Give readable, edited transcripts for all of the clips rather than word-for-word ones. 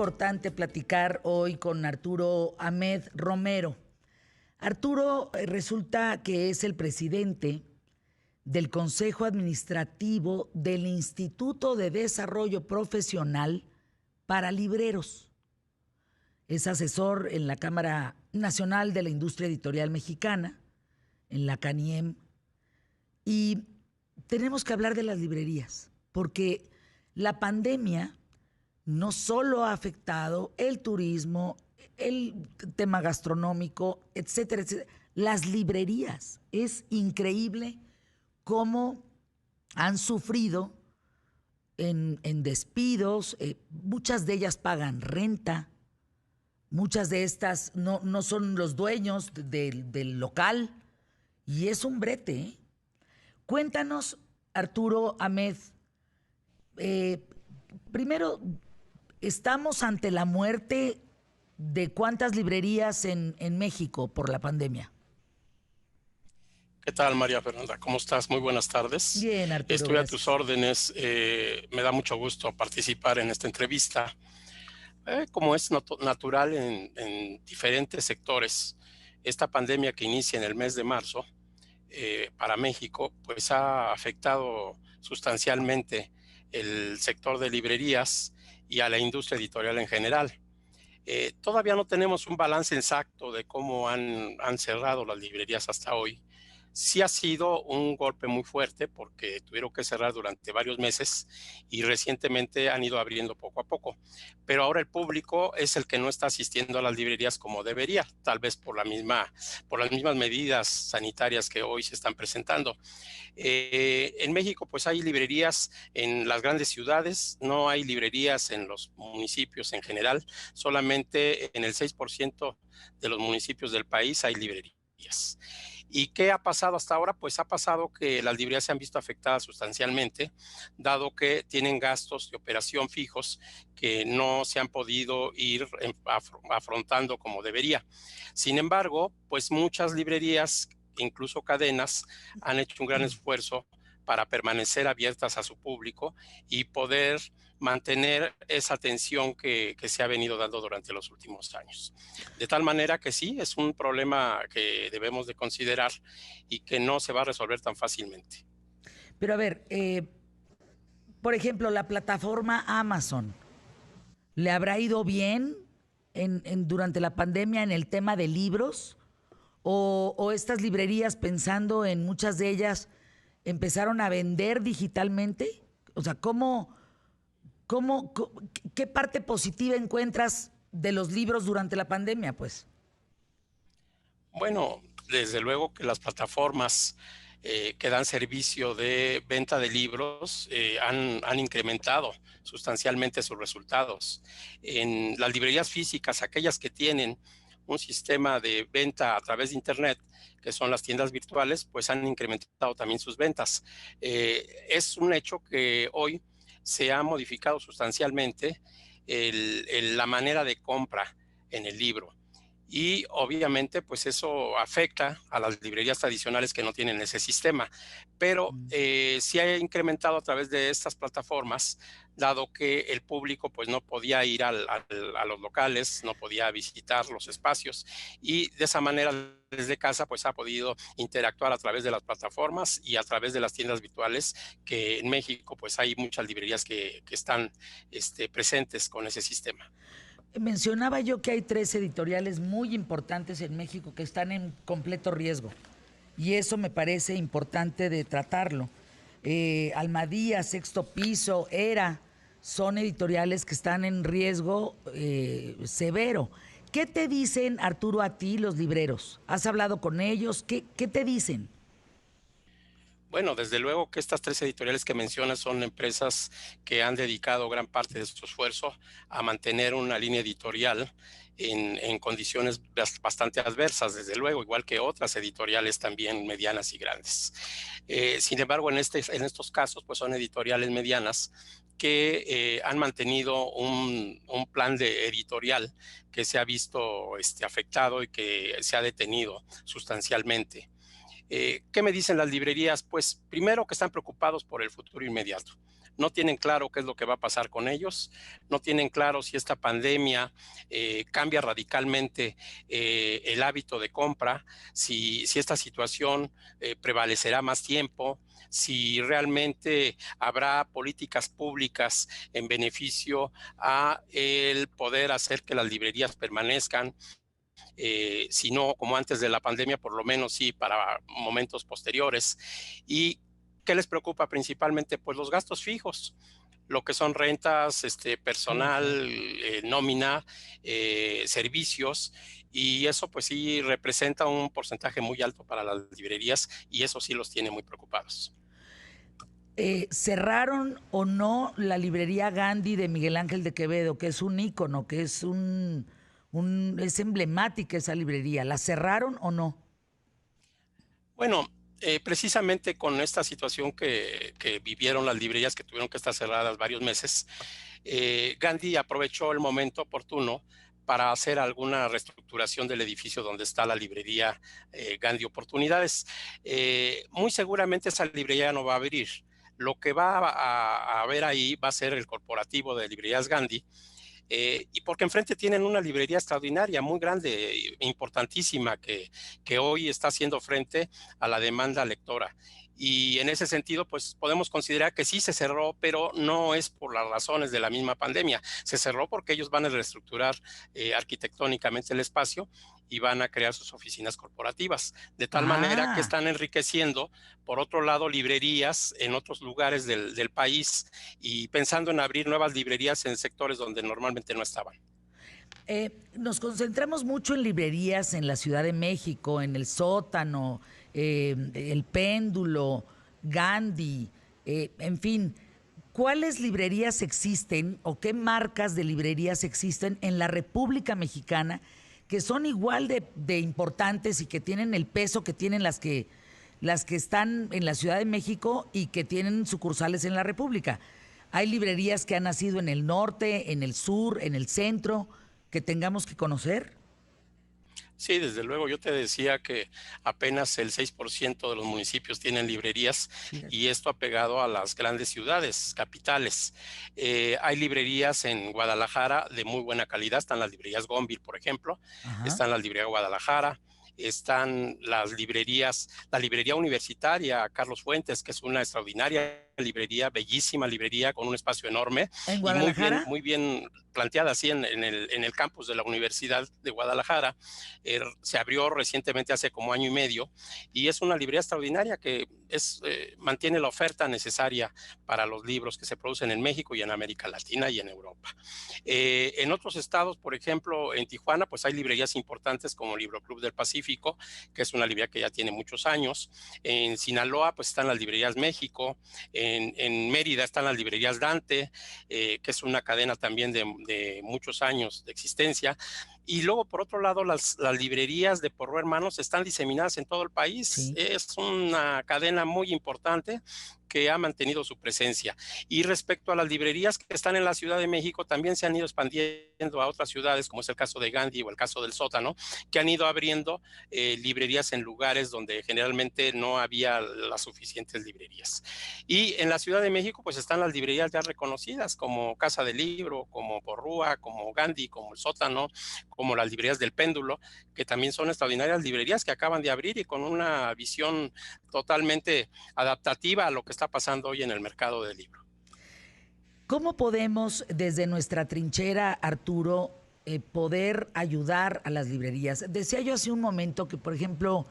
Importante platicar hoy con Arturo Ahmed Romero. Arturo resulta que es el presidente del Consejo Administrativo del Instituto de Desarrollo Profesional para Libreros. Es asesor en la Cámara Nacional de la Industria Editorial Mexicana, en la CANIEM, y tenemos que hablar de las librerías, porque la pandemia no solo ha afectado el turismo, el tema gastronómico, etcétera, etcétera, las librerías. Es increíble cómo han sufrido en despidos, muchas de ellas pagan renta, muchas de estas no son los dueños del local, y es un brete, ¿eh? Cuéntanos, Arturo Ahmed, primero, ¿estamos ante la muerte de cuántas librerías en México por la pandemia? ¿Qué tal, María Fernanda? ¿Cómo estás? Muy buenas tardes. Bien, Arturo, Estoy a tus gracias. órdenes. Me da mucho gusto participar en esta entrevista. Como es natural en diferentes sectores, esta pandemia que inicia en el mes de marzo para México, pues ha afectado sustancialmente el sector de librerías y a la industria editorial en general. Todavía no tenemos un balance exacto de cómo han cerrado las librerías hasta hoy. Sí ha sido un golpe muy fuerte porque tuvieron que cerrar durante varios meses y recientemente han ido abriendo poco a poco. Pero ahora el público es el que no está asistiendo a las librerías como debería, tal vez por las mismas medidas sanitarias que hoy se están presentando. En México, pues hay librerías en las grandes ciudades, no hay librerías en los municipios en general, solamente en el 6% de los municipios del país hay librerías. ¿Y qué ha pasado hasta ahora? Pues ha pasado que las librerías se han visto afectadas sustancialmente, dado que tienen gastos de operación fijos que no se han podido ir afrontando como debería. Sin embargo, pues muchas librerías, incluso cadenas, han hecho un gran esfuerzo para permanecer abiertas a su público y poder mantener esa atención que se ha venido dando durante los últimos años. De tal manera que sí, es un problema que debemos de considerar y que no se va a resolver tan fácilmente. Pero a ver, por ejemplo, la plataforma Amazon, ¿le habrá ido bien durante la pandemia en el tema de libros? ¿O estas librerías, pensando en muchas de ellas, empezaron a vender digitalmente? O sea, ¿qué parte positiva encuentras de los libros durante la pandemia, pues? Bueno, desde luego que las plataformas que dan servicio de venta de libros han incrementado sustancialmente sus resultados. En las librerías físicas, aquellas que tienen un sistema de venta a través de Internet, que son las tiendas virtuales, pues han incrementado también sus ventas. Es un hecho que hoy se ha modificado sustancialmente la manera de compra en el libro. Y obviamente pues eso afecta a las librerías tradicionales que no tienen ese sistema, pero sí ha incrementado a través de estas plataformas, dado que el público pues no podía ir a los locales, no podía visitar los espacios y de esa manera desde casa pues ha podido interactuar a través de las plataformas y a través de las tiendas virtuales, que en México pues hay muchas librerías que están presentes con ese sistema. Mencionaba yo que hay 3 editoriales muy importantes en México que están en completo riesgo. Y eso me parece importante de tratarlo. Almadía, Sexto Piso, Era, son editoriales que están en riesgo severo. ¿Qué te dicen, Arturo, a ti los libreros? ¿Has hablado con ellos? ¿Qué te dicen? Bueno, desde luego que estas 3 editoriales que mencionas son empresas que han dedicado gran parte de su esfuerzo a mantener una línea editorial en condiciones bastante adversas, desde luego, igual que otras editoriales también medianas y grandes. Sin embargo, en estos casos, pues son editoriales medianas que han mantenido un plan de editorial que se ha visto afectado y que se ha detenido sustancialmente. ¿Qué me dicen las librerías? Pues primero que están preocupados por el futuro inmediato. no tienen claro qué es lo que va a pasar con ellos, no tienen claro si esta pandemia cambia radicalmente el hábito de compra, si esta situación prevalecerá más tiempo, si realmente habrá políticas públicas en beneficio a el poder hacer que las librerías permanezcan, si no como antes de la pandemia, por lo menos sí para momentos posteriores. ¿Y qué les preocupa principalmente? Pues los gastos fijos, lo que son rentas, personal, nómina, servicios, y eso pues sí representa un porcentaje muy alto para las librerías y eso sí los tiene muy preocupados. ¿Cerraron o no la librería Gandhi de Miguel Ángel de Quevedo, que es un ícono, que es es emblemática esa librería? ¿La cerraron o no? Bueno, precisamente con esta situación que vivieron las librerías, que tuvieron que estar cerradas varios meses, Gandhi aprovechó el momento oportuno para hacer alguna reestructuración del edificio donde está la librería Gandhi Oportunidades. Muy seguramente esa librería no va a abrir. Lo que va a haber ahí va a ser el corporativo de librerías Gandhi, y porque enfrente tienen una librería extraordinaria, muy grande, importantísima, que hoy está haciendo frente a la demanda lectora. Y en ese sentido, pues podemos considerar que sí se cerró, pero no es por las razones de la misma pandemia. Se cerró porque ellos van a reestructurar arquitectónicamente el espacio y van a crear sus oficinas corporativas, de tal manera que Ah, están enriqueciendo, por otro lado, librerías en otros lugares del país y pensando en abrir nuevas librerías en sectores donde normalmente no estaban. nos concentramos mucho en librerías en la Ciudad de México, en el Sótano, el Péndulo, Gandhi, en fin. ¿Cuáles librerías existen o qué marcas de librerías existen en la República Mexicana que son igual de importantes y que tienen el peso que tienen las que están en la Ciudad de México y que tienen sucursales en la República? Hay librerías que han nacido en el norte, en el sur, en el centro, que tengamos que conocer. Sí, desde luego, yo te decía que apenas el 6% de los municipios tienen librerías y Fíjate. esto ha pegado a las grandes ciudades, capitales. Hay librerías en Guadalajara de muy buena calidad, están las librerías Gonville, por ejemplo, Ajá. están las librerías Guadalajara, están las librerías, la librería universitaria Carlos Fuentes, que es una extraordinaria librería, bellísima librería con un espacio enorme ¿En y Guadalajara? muy bien planteada así en el campus de la Universidad de Guadalajara. Se abrió recientemente hace como año y medio y es una librería extraordinaria que mantiene la oferta necesaria para los libros que se producen en México y en América Latina y en Europa. En otros estados, por ejemplo, en Tijuana, pues hay librerías importantes como Libro Club del Pacífico, que es una librería que ya tiene muchos años. En Sinaloa, pues están las librerías México. En Mérida están las librerías Dante, que es una cadena también de muchos años de existencia. Y luego, por otro lado, las librerías de Porro Hermanos están diseminadas en todo el país. Sí. Es una cadena muy importante que ha mantenido su presencia. Y respecto a las librerías que están en la Ciudad de México, también se han ido expandiendo a otras ciudades, como es el caso de Gandhi o el caso del Sótano, que han ido abriendo librerías en lugares donde generalmente no había las suficientes librerías. Y en la Ciudad de México, pues están las librerías ya reconocidas, como Casa del Libro, como Porrúa, como Gandhi, como el Sótano, como las librerías del Péndulo, que también son extraordinarias librerías que acaban de abrir y con una visión totalmente adaptativa a lo que está pasando hoy en el mercado del libro. ¿Cómo podemos, desde nuestra trinchera, Arturo, poder ayudar a las librerías? Decía yo hace un momento que, por ejemplo,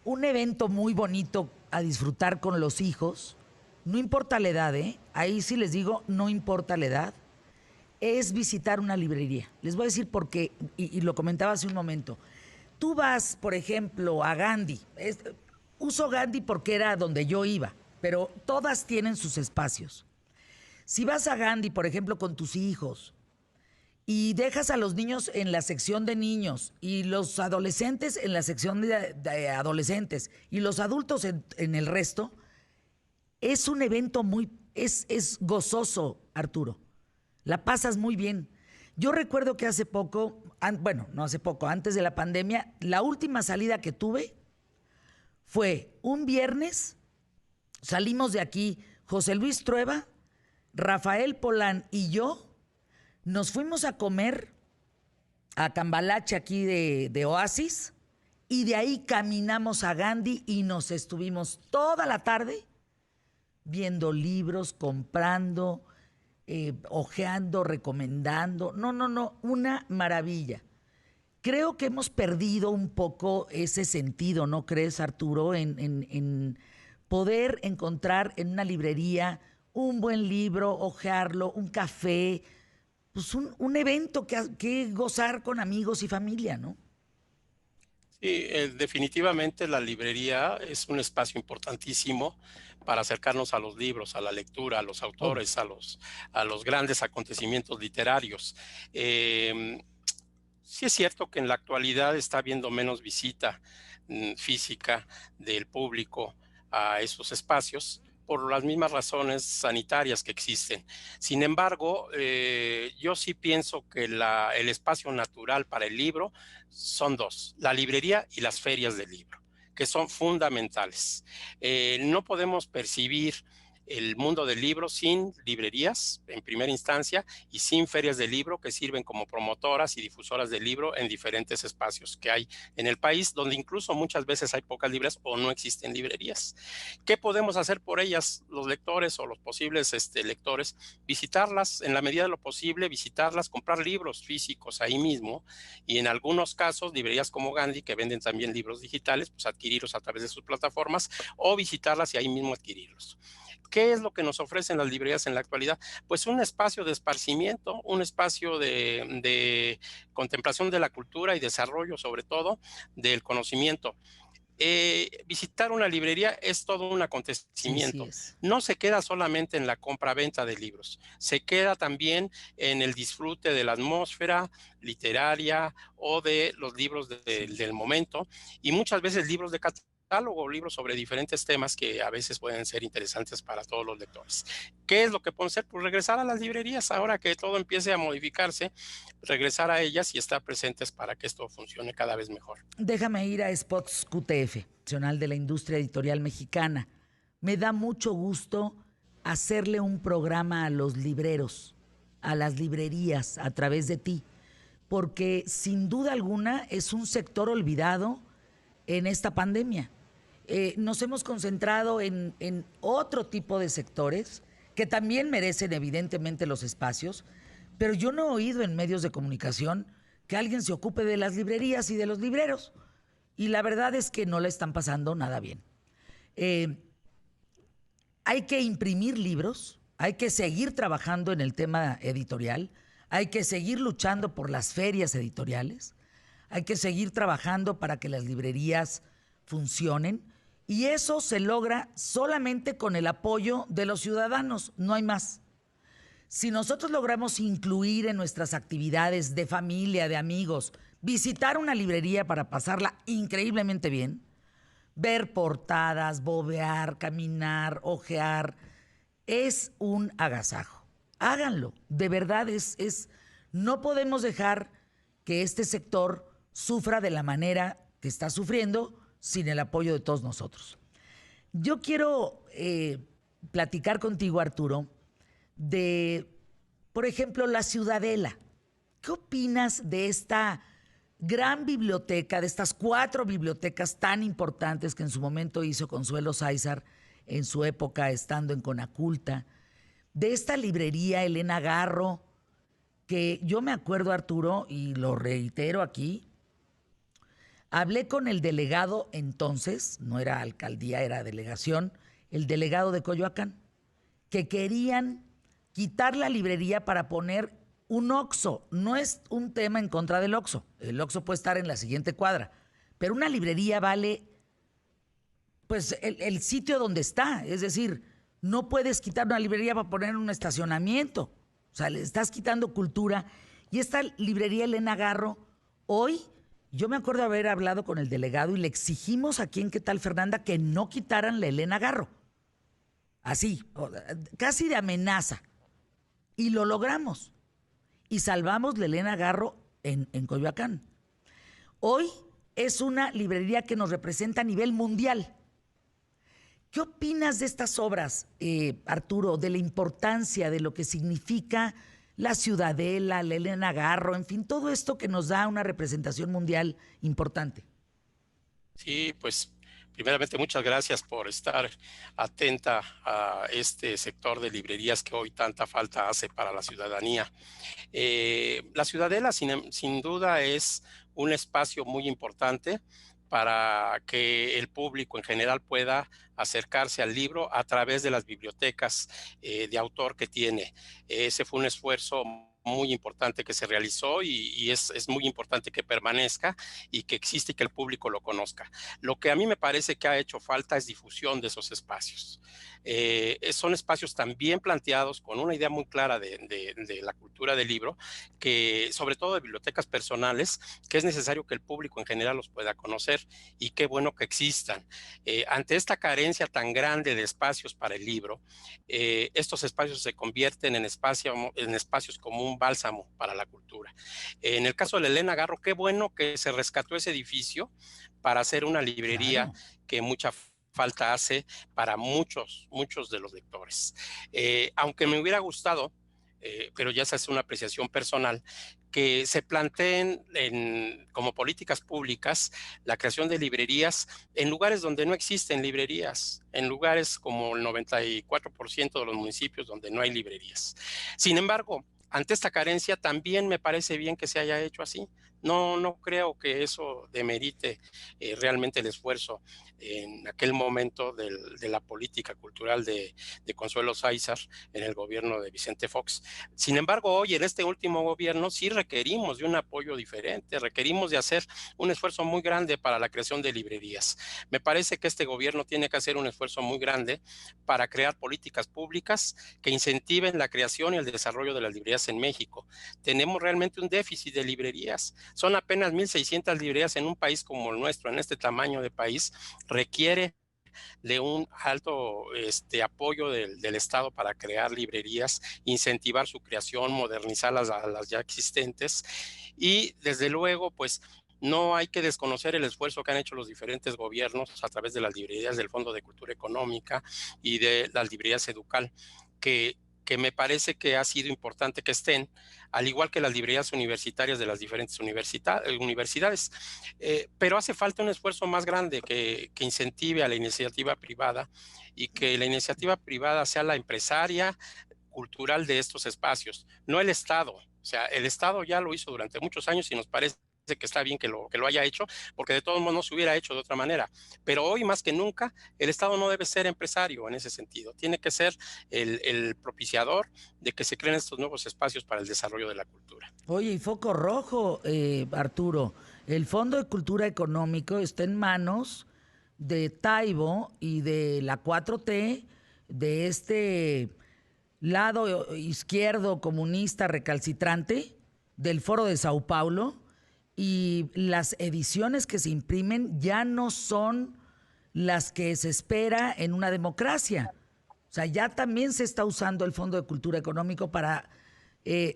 un evento muy bonito a disfrutar con los hijos, no importa la edad, ¿eh? Ahí sí les digo, no importa la edad, es visitar una librería. Les voy a decir por qué, y lo comentaba hace un momento. Tú vas, por ejemplo, a Gandhi. Uso Gandhi porque era donde yo iba, pero todas tienen sus espacios. Si vas a Gandhi, por ejemplo, con tus hijos y dejas a los niños en la sección de niños y los adolescentes en la sección de adolescentes y los adultos en el resto, es un evento es gozoso, Arturo. La pasas muy bien. Yo recuerdo que hace poco, bueno, no hace poco, antes de la pandemia, la última salida que tuve fue un viernes, salimos de aquí José Luis Trueba, Rafael Polán y yo nos fuimos a comer a Cambalache aquí de Oasis y de ahí caminamos a Gandhi y nos estuvimos toda la tarde viendo libros, comprando, hojeando, recomendando. No, una maravilla. Creo que hemos perdido un poco ese sentido, ¿no crees, Arturo? En poder encontrar en una librería un buen libro, hojearlo, un café, pues un evento que gozar con amigos y familia, ¿no? Sí, definitivamente la librería es un espacio importantísimo para acercarnos a los libros, a la lectura, a los Obvio. autores, a los grandes acontecimientos literarios. Eh, sí es cierto que en la actualidad está habiendo menos visita física del público a esos espacios por las mismas razones sanitarias que existen. Sin embargo, yo sí pienso que el espacio natural para el libro son dos, la librería y las ferias del libro, que son fundamentales. No podemos percibir el mundo del libro sin librerías en primera instancia y sin ferias de libro que sirven como promotoras y difusoras del libro en diferentes espacios que hay en el país, donde incluso muchas veces hay pocas librerías o no existen librerías. ¿Qué podemos hacer por ellas los lectores o los posibles lectores? Visitarlas en la medida de lo posible, visitarlas, comprar libros físicos ahí mismo y en algunos casos librerías como Gandhi que venden también libros digitales, pues adquirirlos a través de sus plataformas o visitarlas y ahí mismo adquirirlos. ¿Qué es lo que nos ofrecen las librerías en la actualidad? Pues un espacio de esparcimiento, un espacio de contemplación de la cultura y desarrollo, sobre todo, del conocimiento. Visitar una librería es todo un Sí, sí acontecimiento. es. No se queda solamente en la compra-venta de libros, se queda también en el disfrute de la atmósfera literaria o de los libros Sí. del momento y muchas veces libros de catálogo, libros sobre diferentes temas que a veces pueden ser interesantes para todos los lectores. ¿Qué es lo que podemos hacer? Pues regresar a las librerías ahora que todo empiece a modificarse, regresar a ellas y estar presentes para que esto funcione cada vez mejor. Déjame ir a Spots QTF, Nacional de la Industria Editorial Mexicana. Me da mucho gusto hacerle un programa a los libreros, a las librerías, a través de ti, porque sin duda alguna es un sector olvidado en esta pandemia. Nos hemos concentrado en otro tipo de sectores que también merecen evidentemente los espacios, pero yo no he oído en medios de comunicación que alguien se ocupe de las librerías y de los libreros. Y la verdad es que no le están pasando nada bien. Eh, Hay que imprimir libros, hay que seguir trabajando en el tema editorial, hay que seguir luchando por las ferias editoriales, hay que seguir trabajando para que las librerías funcionen y eso se logra solamente con el apoyo de los ciudadanos, no hay más. Si nosotros logramos incluir en nuestras actividades de familia, de amigos, visitar una librería para pasarla increíblemente bien, ver portadas, bobear, caminar, ojear, es un agasajo. Háganlo, de verdad no podemos dejar que este sector sufra de la manera que está sufriendo sin el apoyo de todos nosotros. Yo quiero platicar contigo, Arturo, de, por ejemplo, la Ciudadela. ¿Qué opinas de esta gran biblioteca, de estas 4 bibliotecas tan importantes que en su momento hizo Consuelo Sáizar, en su época estando en Conaculta, de esta librería Elena Garro, que yo me acuerdo, Arturo, y lo reitero aquí, hablé con el delegado entonces, no era alcaldía, era delegación, el delegado de Coyoacán, que querían quitar la librería para poner un Oxxo. No es un tema en contra del Oxxo. El Oxxo puede estar en la siguiente cuadra. Pero una librería vale pues el sitio donde está. Es decir, no puedes quitar una librería para poner un estacionamiento. O sea, le estás quitando cultura. Y esta librería Elena Garro, hoy, yo me acuerdo haber hablado con el delegado y le exigimos aquí en ¿Qué tal, Fernanda? Que no quitaran la Elena Garro. Así, casi de amenaza. Y lo logramos. Y salvamos la Elena Garro en Coyoacán. Hoy es una librería que nos representa a nivel mundial. ¿Qué opinas de estas obras, Arturo, de la importancia de lo que significa la Ciudadela, la Elena Garro, en fin, todo esto que nos da una representación mundial importante? Sí, pues primeramente muchas gracias por estar atenta a este sector de librerías que hoy tanta falta hace para la ciudadanía. La Ciudadela sin duda es un espacio muy importante para que el público en general pueda acercarse al libro a través de las bibliotecas de autor que tiene. Ese fue un esfuerzo muy importante que se realizó y es muy importante que permanezca y que existe y que el público lo conozca. Lo que a mí me parece que ha hecho falta es difusión de esos espacios. Son espacios también planteados con una idea muy clara de la cultura del libro, que sobre todo de bibliotecas personales, que es necesario que el público en general los pueda conocer y qué bueno que existan. Ante esta carencia tan grande de espacios para el libro, estos espacios se convierten en espacios como un bálsamo para la cultura. En el caso de la Elena Garro, qué bueno que se rescató ese edificio para hacer una librería Claro. que mucha falta hace para muchos de los lectores. Aunque me hubiera gustado, pero ya esa es una apreciación personal, que se planteen como políticas públicas la creación de librerías en lugares donde no existen librerías, en lugares como el 94% de los municipios donde no hay librerías. Sin embargo, ante esta carencia también me parece bien que se haya hecho así. No creo que eso demerite realmente el esfuerzo en aquel momento de la política cultural de Consuelo Sáizar en el gobierno de Vicente Fox. Sin embargo, hoy en este último gobierno sí requerimos de un apoyo diferente, requerimos de hacer un esfuerzo muy grande para la creación de librerías. Me parece que este gobierno tiene que hacer un esfuerzo muy grande para crear políticas públicas que incentiven la creación y el desarrollo de las librerías en México. Tenemos realmente un déficit de librerías. Son apenas 1,600 librerías en un país como el nuestro, en este tamaño de país. Requiere de un alto apoyo del Estado para crear librerías, incentivar su creación, modernizarlas a las ya existentes y desde luego pues no hay que desconocer el esfuerzo que han hecho los diferentes gobiernos a través de las librerías del Fondo de Cultura Económica y de las librerías Educal, que me parece que ha sido importante que estén, al igual que las librerías universitarias de las diferentes universidades. Pero hace falta un esfuerzo más grande que incentive a la iniciativa privada y que la iniciativa privada sea la empresaria cultural de estos espacios, no el Estado. O sea, el Estado ya lo hizo durante muchos años y nos parece que está bien que lo haya hecho, porque de todos modos no se hubiera hecho de otra manera. Pero hoy más que nunca, el Estado no debe ser empresario en ese sentido. Tiene que ser el propiciador de que se creen estos nuevos espacios para el desarrollo de la cultura. Oye, y foco rojo, Arturo, el Fondo de Cultura Económico está en manos de Taibo y de la 4T, de este lado izquierdo comunista recalcitrante del Foro de Sao Paulo, y las ediciones que se imprimen ya no son las que se espera en una democracia. O sea, ya también se está usando el Fondo de Cultura Económico para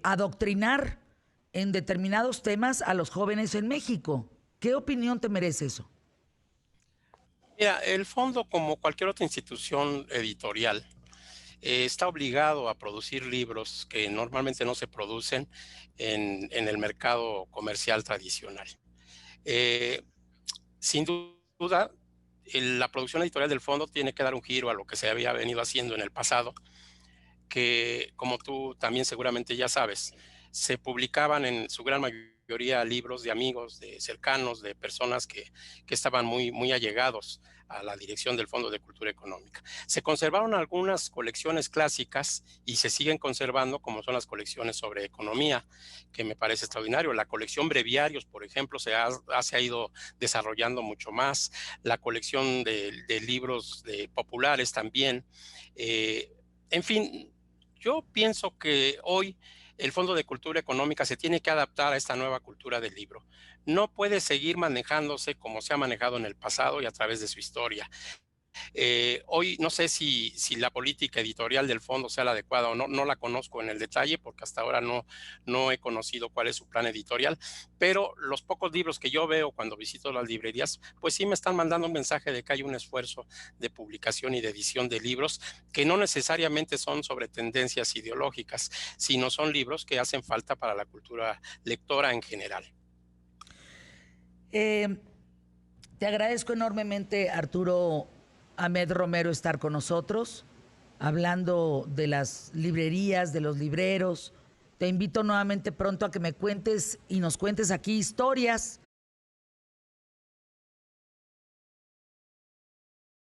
adoctrinar en determinados temas a los jóvenes en México. ¿Qué opinión te merece eso? Mira, el fondo, como cualquier otra institución editorial, está obligado a producir libros que normalmente no se producen en el mercado comercial tradicional. Eh, Sin duda, la producción editorial del fondo tiene que dar un giro a lo que se había venido haciendo en el pasado, que como tú también seguramente ya sabes, se publicaban en su gran mayoría libros de amigos, de cercanos, de personas que estaban muy allegados a la dirección del Fondo de Cultura Económica. Se conservaron algunas colecciones clásicas y se siguen conservando, como son las colecciones sobre economía, que me parece extraordinario. La colección Breviarios, por ejemplo, se ha ido desarrollando mucho más. La colección de libros populares también. En fin, yo pienso que hoy el Fondo de Cultura Económica se tiene que adaptar a esta nueva cultura del libro. No puede seguir manejándose como se ha manejado en el pasado y a través de su historia. Hoy no sé si la política editorial del fondo sea la adecuada o no, no la conozco en el detalle porque hasta ahora no he conocido cuál es su plan editorial, pero los pocos libros que yo veo cuando visito las librerías, pues sí me están mandando un mensaje de que hay un esfuerzo de publicación y de edición de libros que no necesariamente son sobre tendencias ideológicas, sino son libros que hacen falta para la cultura lectora en general. Te agradezco enormemente, Arturo Ahmed Romero, estar con nosotros, hablando de las librerías, de los libreros. Te invito nuevamente pronto a que me cuentes y nos cuentes aquí historias